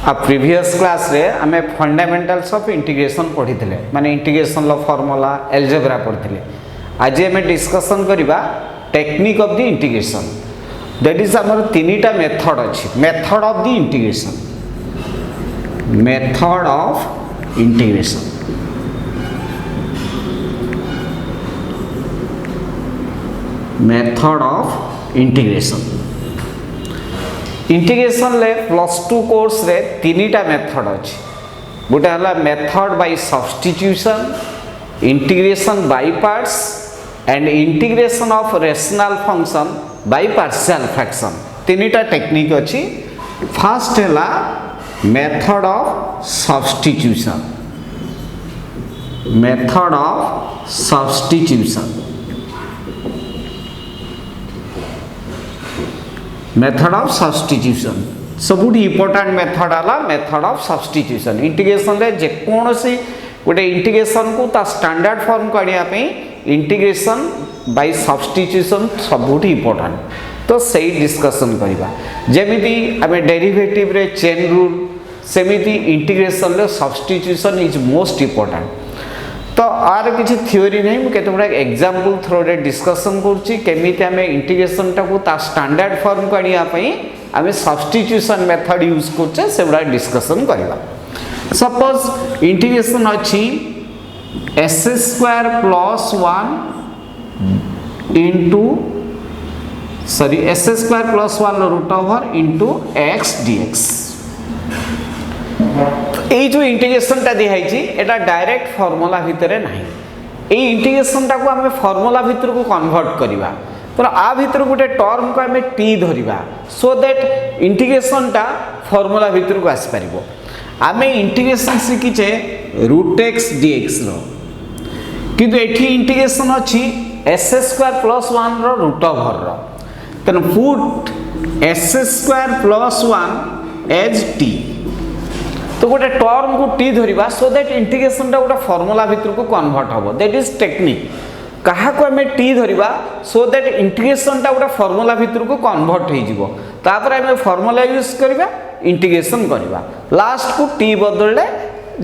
आ previous class रे आमे fundamentals of integration पढ़ी थे माने इंटीग्रेशन लो फॉर्मूला एल्जेब्रा पढ़ी आज आम डिस्कसन करवा technique of the integration that is आमर तीनटा मेथड अच्छी method of the integration method of integration method of integration integration ले +2 कोर्स रे तीनटा मेथड अच्छी गोटे हला method by substitution integration by parts and integration of rational function by partial fraction तीनटा टेक्निक अच्छी फर्स्ट हला method of substitution method of substitution method of substitution सबुठ इम्पोर्टेंट मेथड आला मेथड ऑफ सब्स्टिट्यूशन इंटीग्रेशन रे जे कोनोसी गोटे integration को ता स्टैंडर्ड फॉर्म काढिया पे इंटीग्रेशन बाय सब्स्टिट्यूशन सबुठ इम्पोर्टेंट तो सही डिस्कशन करिबा जेमिति आमे डेरिवेटिव रे चेन रूल सेमिति इंटीग्रेशन रे सब्स्टिट्यूशन इज मोस्ट इम्पोर्टेंट तो आर किसी थ्योरी नहीं मुझे केतगुड़ा एग्जांपल थ्रो रे डिस्कशन करूची केमिति आमे इंटीग्रेशन टाको ता स्टैंडर्ड फॉर्म काढिया पई आमे सब्स्टिट्यूशन मेथड यूज करछे सेबडा डिस्कशन करबा सपोज इंटीग्रेशन अछि s² + 1 into sorry s² + 1 √ x dx ये जो इंटीग्रेशन टा दिखाई एटा डायरेक्ट फॉर्मूला भितर ना ये इंटीग्रेशन टा को आम फॉर्मूला भितर को कन्वर्ट करवा तो आ भितर गोटे टर्म को आम टी धरिबा सो दैट इंटीग्रेशन टा फॉर्मूला भितर को आसी परिबो आम इंटीग्रेशन शिखिचे √x dx रो किंतु एठी इंटीग्रेशन अछि s² + 1 रो रूट ओवर रो तन पुट s² + 1 एज t तो गोटे टर्म को टी धरिबा सो दैट इंटीग्रेशन टा गोटे फॉर्मूला भितर को कन्वर्ट होबो दैट इज टेक्निक कहा को हमें टी धरिबा सो दैट इंटीग्रेशन टा गोटे फॉर्मूला भितर को कन्वर्ट हो जिवो तापर हमें फॉर्मूला यूज करबा इंटीग्रेशन करबा लास्ट को टी बदलले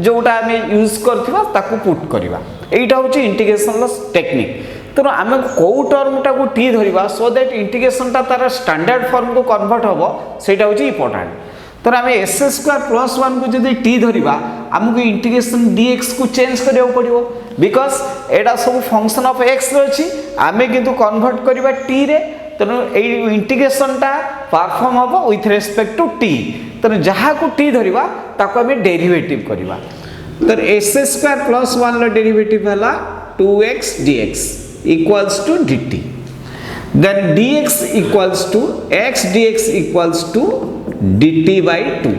जोटा हमें यूज करथिबा ताको पुट करबा एटा होची इंटीग्रेशन लो टेक्निक तो आम को टर्म टा को टी धरिबा सो दैट इंटीग्रेशन टा तार स्टैंडर्ड फॉर्म को कन्वर्ट होबो सेटा होची इंपोर्टेंट तो आम s² + 1 को जदि टी धरिबा आमको इंटीग्रेशन dx को चेंज करियो पड़िबो बिकॉज़ एटा सब फंक्शन ऑफ x रे अछि आमे किंतु कन्वर्ट करबा t रे तनो ए इंटीग्रेशन टा परफॉर्म होबो विथ रिस्पेक्ट टू t तनो जहा को t धरिबा ताको आमे डेरिवेटिव करबा तो s² + 1 लो डेरिवेटिव हला 2x dx equals to dt then dx equals to x dx equals to dt by 2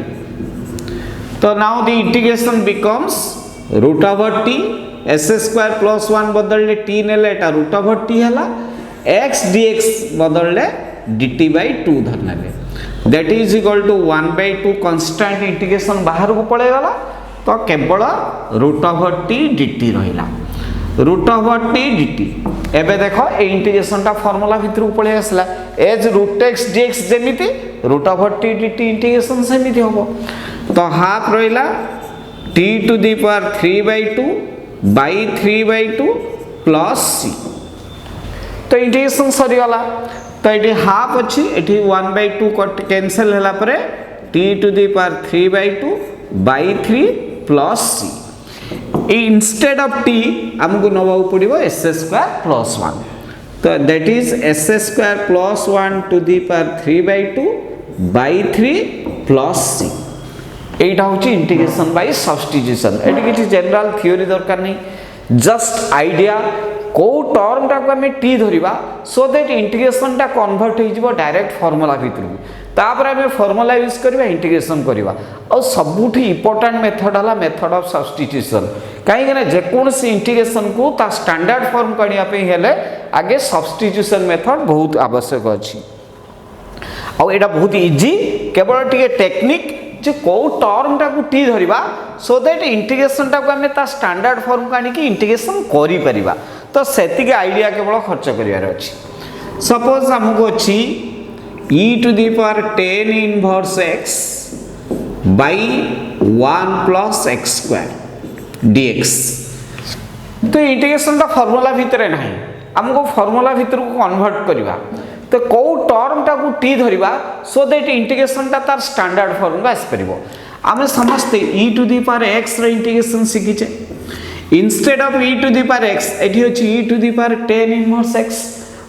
so now the integration becomes √t s² + 1 बदलले t नेले एटा √t हला x dx बदलले dt by 2 धरनेले that is equal to 1/2 constant integration बाहर को पळे गला तो केवल √t dt रहिला √t dt एबे देखो ए इंटीग्रेशन टा फार्मूला भितर को पळे आसला एज √x dx जेमिति √t dt इंटीग्रेशन सेमिति होबो तो हाफ रहिला t⁵ by 3/2 प्लस c तो इंटीग्रेशन सरी गला तो एठी हाफ अछि एठी 1/2 कट कैंसिल हला परे t⁵ by 3 plus c instead of t हमको नबाउ पड़िबो s² + 1 तो that is s² + 1 ⁵ by 3 plus c एटा होची इंटीग्रेशन बाय सब्स्टिट्यूशन एटी किछि जनरल थ्योरी दरकार नै जस्ट आइडिया को टर्म टा को हमें t धरिबा सो दैट इंटीग्रेशन टा कन्वर्ट हो जिवो डायरेक्ट फार्मूला भितर तापर हमें फार्मूला यूज करबा इंटीग्रेशन करबा और सबुठी इंपोर्टेंट मेथड हला मेथड ऑफ सब्स्टिट्यूशन काहे कि जे कोनसी इंटीग्रेशन को ता स्टैंडर्ड फॉर्म करिया पे हेले आगे सब्स्टिट्यूशन मेथड बहुत आवश्यक अछि और एटा बहुत इजी केवल टिके टेक्निक जे को टर्म टा को टी धरिबा सो दैट इंटीग्रेशन टा को हमें ता स्टैंडर्ड फॉर्म कानी कि इंटीग्रेशन करि परिबा तो सेति के आईडिया केवल खर्च करियार अछि सपोज हमको अछि e⁻10 inverse x by 1 plus x square dx। तो इंटीग्रेशन फॉर्मूला भितर ना आमको फॉर्मूला भितर को कन्वर्ट करवा तो कौ टर्म टाक टी धरवा सो दैट इंटीग्रेशन तार स्टैंडर्ड फॉर्म को आसपर आम समस्ते e to the power x integration शिखीचे instead of e to the power x एठी अछि e to the power tan inverse x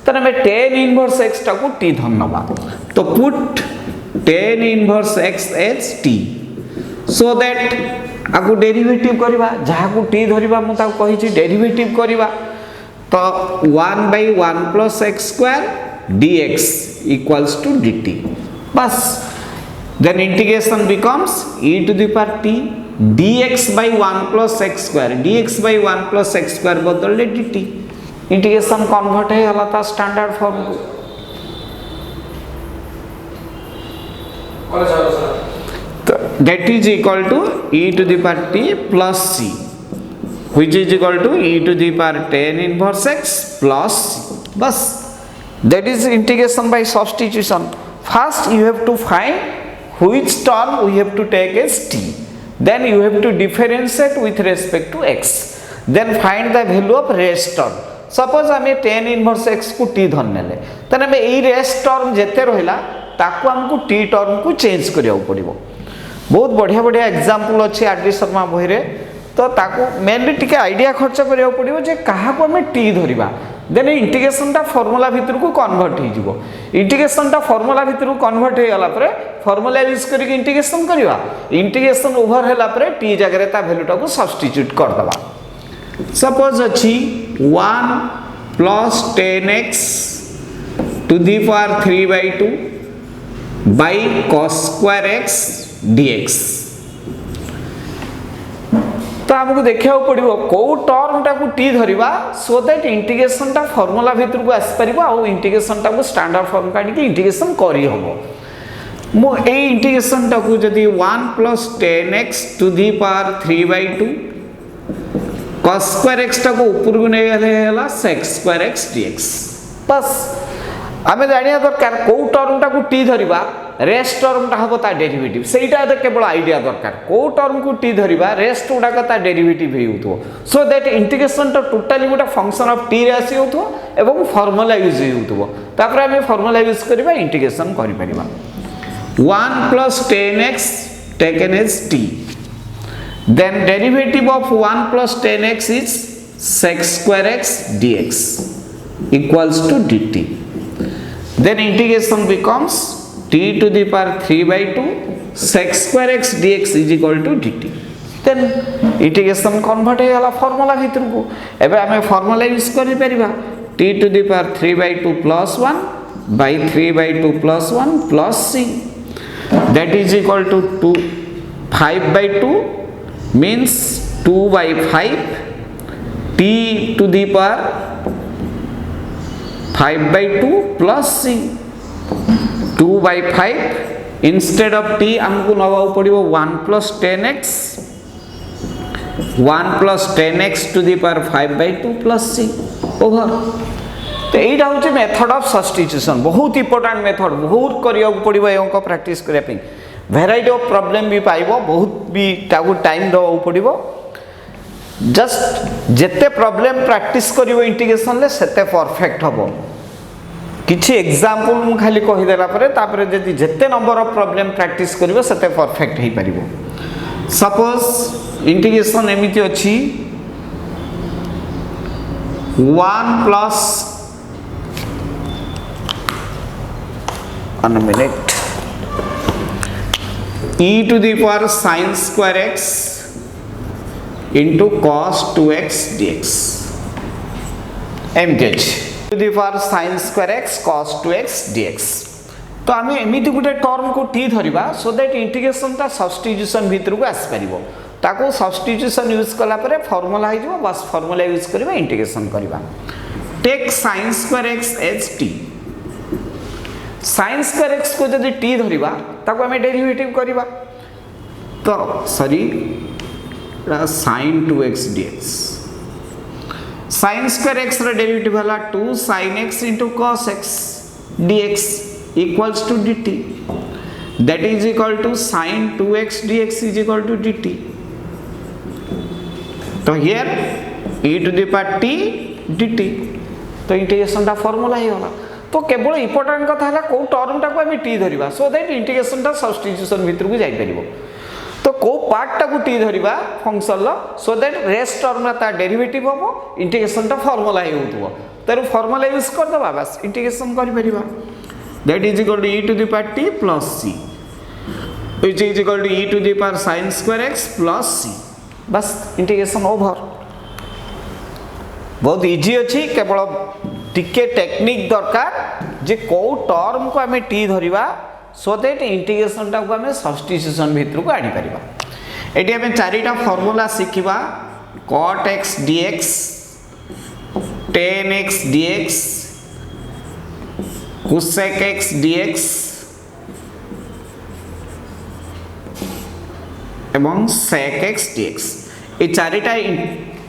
तो हमें tan इनवर्स x टाको t धरनबा तो put tan inverse x as t so that आगु derivative करवा जहाँ को t धरवा मु ता कहि डेरिवेटिव करवा तो 1 by 1 plus x square dx equals to dt बस then integration becomes e to the power t dx by 1 plus x square dx by 1 plus x square बदल dt इंटीग्रेशन कन्वर्ट है हला ता स्टैंडर्ड फॉर्म को तो that is equal to e to the power t plus c which is equal to e to the power tan inverse x plus c बस that is integration by substitution first you have to find which term we have to take as t then you have to differentiate with respect to x then find the value of rest term suppose हमें tan inverse x को t धन नेले तने हमें ए rest term जेते रहिला ताको हमको t टर्म को चेंज करिया पड़िबो बहुत बढ़िया बढ़िया एग्जांपल अछि आरडी शर्मा बही रे तो ताको मेनली टिके आइडिया खर्च करिया पड़िबो जे कहा को हमें t धरिबा देन इंटीग्रेशन टा फार्मूला भीतर को कन्वर्ट हो जिवो इंटीग्रेशन टा फार्मूला भीतर को कन्वर्ट हो गला परे फार्मूला यूज करके इंटीग्रेशन करबा इंटीग्रेशन ओवर हैला परे t जगह ता वैल्यू टा को सब्स्टिट्यूट कर दबा सपोज अछि 1 plus 10x to the power 3/2 by cos square x dx तो हमको देखा पड़ो कौ टर्म टाक टी धरवा सो दैट इंटीग्रेशन टा फार्मूला भीतर को आसी पार आ इंटीग्रेशन टाक स्टैंडर्ड फॉर्म काढ़ी इंटीग्रेशन करहब मो ए इंटीग्रेशन टाक जदि 1 plus 10x to the power 3/2 cos square x टाक ऊपर को नहीं गला sec square x dx बस आमे जानिया दरकार कौ टर्म टाक टी धरवा रेस्ट टर्म टा हम ता डेरिवेटिव सेटा तो केवल आइडिया दरकार कौ टर्म को टी धरवा रेस्ट गुडाक ता डेरिवेटिव हेउथो सो दैट इंटीग्रेशन टा टोटली गोटा फंक्शन ऑफ टी रे आसी होथो एवं फार्मूला यूज हेउथो तापर हमें फार्मूला यूज करबा इंटीग्रेशन करि परिबा 1 plus 10x taken as t then derivative of 1 plus 10x is sec square x dx equals to dt then integration becomes t to the power 3/2 sec square x dx is equal to dt then integration convert ହେଇଗଲା formula भीतर को एबे हमें formula use करि परिबा t to the power 3/2 plus 1 by 3/2 plus 1 plus c that is equal to 2 5/2 means 2 by 5 t to the power 5/2 plus c 2 by 5 instead of t हमको नवा पड़िबो 1 plus 10x 1 plus 10x to the power 5/2 plus c over तो एटा होचे method of substitution बहुत important method बहुत करिया पड़िबो एंको practice करिया पे variety of problem भी पाइबो बहुत भी ताको टाइम दो पड़िबो जस्ट जेते प्रॉब्लम प्रैक्टिस करिवो इंटीग्रेशन ले सेते परफेक्ट हबो किछि एग्जांपल मु खाली कहि देला परे तापरे जदि जेते नंबर ऑफ प्रॉब्लम प्रैक्टिस करिवो सेते परफेक्ट हे परिबो सपोज इंटीग्रेशन एमिति अछि 1 plus 1 minute e to the power sin square x into cos 2x dx एमटी to the power sin square x cos 2x dx तो आम एमती गोटे टर्म को टी धरवा सो दैट इंटीग्रेशन ता सब्स्टिट्यूशन भीतर को आसी पारिबो ताको सब्स्टिट्यूशन यूज कला परे फार्मूला हो जिवो बस फार्मूला यूज करबा इंटीग्रेशन करबा take sin square x as t sin square x को जदि t धरवा ताको हमें डेरिवेटिव करबा तो sorry sin 2x dx sin square x रा डेरिवेटिव हला 2 sin x into cos x dx equals to dt that is equal to sin 2x dx is equal to dt. तो here e to the power t dt, तो integration टा formula ही होला। तो केवल important कथा है को टर्म टा को हम t धरिबा, सो दैट इंटीग्रेशन टा सब्स्टिट्यूशन भीतर को जाई परिबो। तो को पार्ट टा को t धरिबा फंक्शन लो, सो दैट रेस्ट टर्म रा ता डेरिवेटिव होबो, इंटीग्रेशन टा फॉर्मूला ही होतबो। तर फॉर्मूला यूज कर दबा बस इंटीग्रेशन करि परिबा। That is equal to e to the power t plus c which is equal to e to the power sin square x plus c, बस इंटीग्रेशन ओवर। बहुत easy अच्छी, केवल टिके टेक्निक दरकार जे को टर्म को आम टी धरिबा, सो दैट इंटीग्रेशन टा को आम सब्स्टिट्यूशन भीतर को आनी परिबा। एटी आम चारिटा formula शिखिबा, cot x dx, tan x dx, cosec x dx एवं sec x dx। ये चारिटा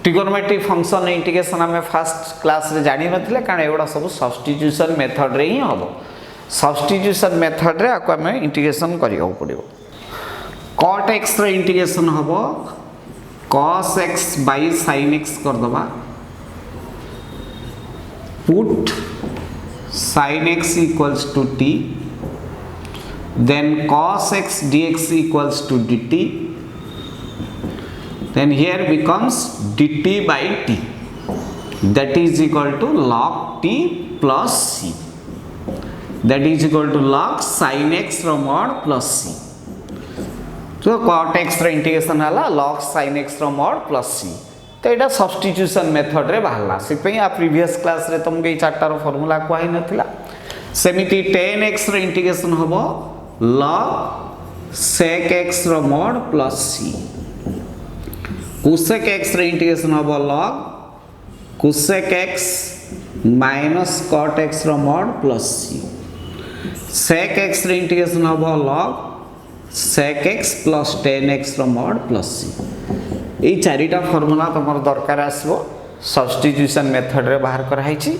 ट्रिगोनोमेट्रिक फंक्शन इंटीग्रेशन आम फास्ट क्लास रे जानी नथिले, कारण एगुडा सब सब्स्टिट्यूशन मेथड रे ही हम। सब्स्टिट्यूशन मेथड रे आको आम इंटीग्रेशन करियो पड़िबो। cot x रे इंटीग्रेशन हबो cos x by sin x कर दबा, put sin x equals to t, then cos x dx equals to dt, then here becomes dt by t, that is equal to log t plus c, that is equal to log sin x ro mod plus c। तो cot x रो integration हला log sin x रो mod plus c। तो एटा substitution method रे बाहरला, सिपई आ previous class रे तुमके ई चारटा रो formula कोइ नथिला। सेमिति tan x रो integration हबो log sec x रो mod plus c, cosec x रे इंटीग्रेशन हबो log cosec x minus cot x रो mod plus c, sec x रे इंटीग्रेशन हबो log sec x plus tan x रो mod plus c। এই চারিটা formula তোমার দরকার আসবো, সবস্টিটিউশন মেথড রে বাহার করা হইছি।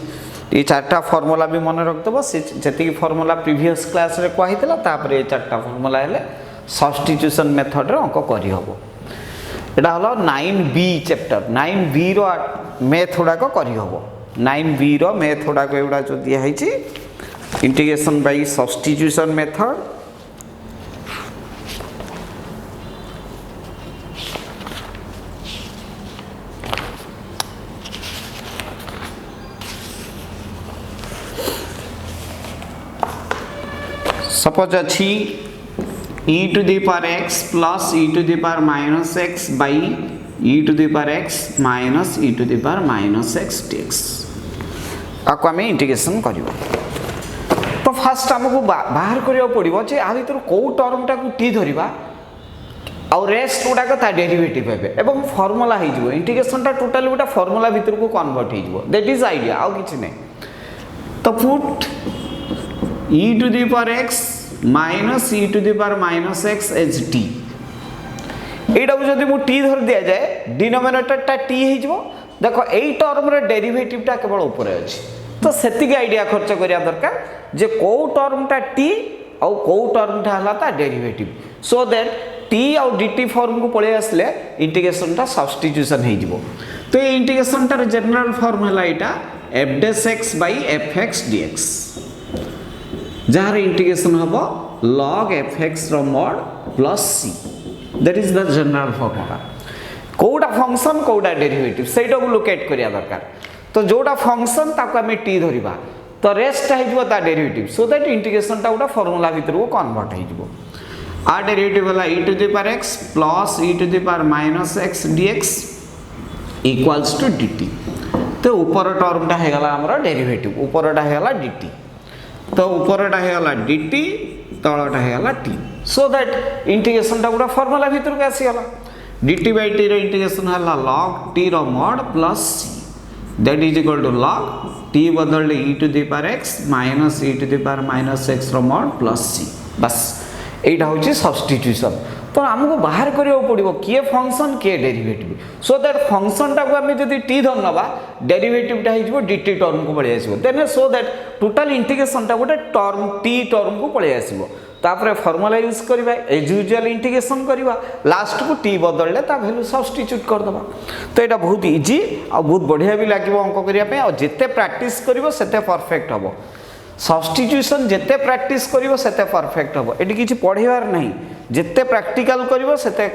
এই চারটা ফর্মুলা भी মনে রাখদব, যেতি ফর্মুলা প্রিভিয়াস ক্লাস রে কোয়া হইতলা, তারপরে এই চারটা ফর্মুলা হলে সবস্টিটিউশন মেথড রে অঙ্ক করি হবো। এটা হলো 9b চ্যাপ্টার, 9b रो मैथ गुड़ाक करी हबो। 9b रो मैथ गुड़ाक एगुड़ा जो दिया हईची integration by substitution method, suppose अच्छी e to the power x plus e to the power minus x by e to the power x minus e to the power minus x dx। आपको आम integration करियो। तो fast आमको बाहर करियो पड़िबो जे आ भीतर को टर्मटा को t धरिबा और रेस्ट गुडा का ता डेरिवेटिव हेबे एवं फार्मूला हे जिवो। इंटीग्रेशन टा टोटल गुडा फार्मूला भीतर को कन्वर्ट हे जिवो, दैट इज आईडिया, आउ किछ नै। तो put e to the power x minus e to the power minus x as t। एटा जदि मु t धर दिया जाए, डिनोमिनेटर टा t हे जिवो। देखो एई टर्म रे डेरिवेटिव टा केवल ऊपर अछि, तो सेति के आईडिया खर्च करिया दरकार जे को टर्म टा t और को टर्म टा हला ता डेरिवेटिव, सो दैट t और dt फॉर्म को पळे आसले इंटीग्रेशन टा सब्स्टिट्यूशन हे जिवो। तो ए इंटीग्रेशन टा जनरल फार्मूला एटा f dash x by fx dx, जहाँ इंटीग्रेशन हम log fx रो mod plus c, that is the general formula। कोडा फंक्शन कोडा डेरिवेटिव सेटा को लोकेट करिया दरकार। तो जोडा फंक्शन ताको हमें t धरिबा, तो रेस्ट हे जिवो ता डेरिवेटिव, सो दैट इंटीग्रेशन टा उडा फार्मूला भीतर को कन्वर्ट हे जिवो। आ डेरिवेटिव वाला e to the power x plus e to the power minus x dx equals to dt। तो ऊपर टर्म टा हे गला हमर डेरिवेटिव, ऊपर टा हे गला dt, तो ऊपरटा हेला dt, तळटा हेला t, सो दैट इंटीग्रेशन टा पूरा फार्मूला भीतर के आसी गला। dt by t रो इंटीग्रेशन हला log t रो mod plus c, that is equal to log t बदल e to the power x minus e to the power minus x रो mod plus c। बस एटा होची सब्स्टिट्यूशन। तो हमको बाहर करियो पड़िबो किए फंक्शन किए डेरिवेटिव, सो दैट फंक्शन टा को हम जदी t धर नबा, डेरिवेटिव टा हिजबो dt टर्म को पळे आसीबो, then so that total integration टा गोटे टर्म t टर्म को पळे आसीबो। तापर फॉर्मूला यूज करवा एज यूजुअल इंटीग्रेशन करवा लास्ट को टी बदलले ता वैल्यू सब्स्टिट्यूट कर दबा। तो यहाँ बहुत इजी आ बहुत बढ़िया भी लगे अंक करने और जिते प्रैक्टिस करिवो सेते परफेक्ट हम। सब्स्टिट्यूशन जिते प्रैक्टिस करिवो सेते परफेक्ट हम। एटी किछि पढ़ेबार नहीं, जिते प्रैक्टिकल करिवो सेते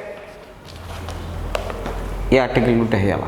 ये आर्टिकल गुटे हेला।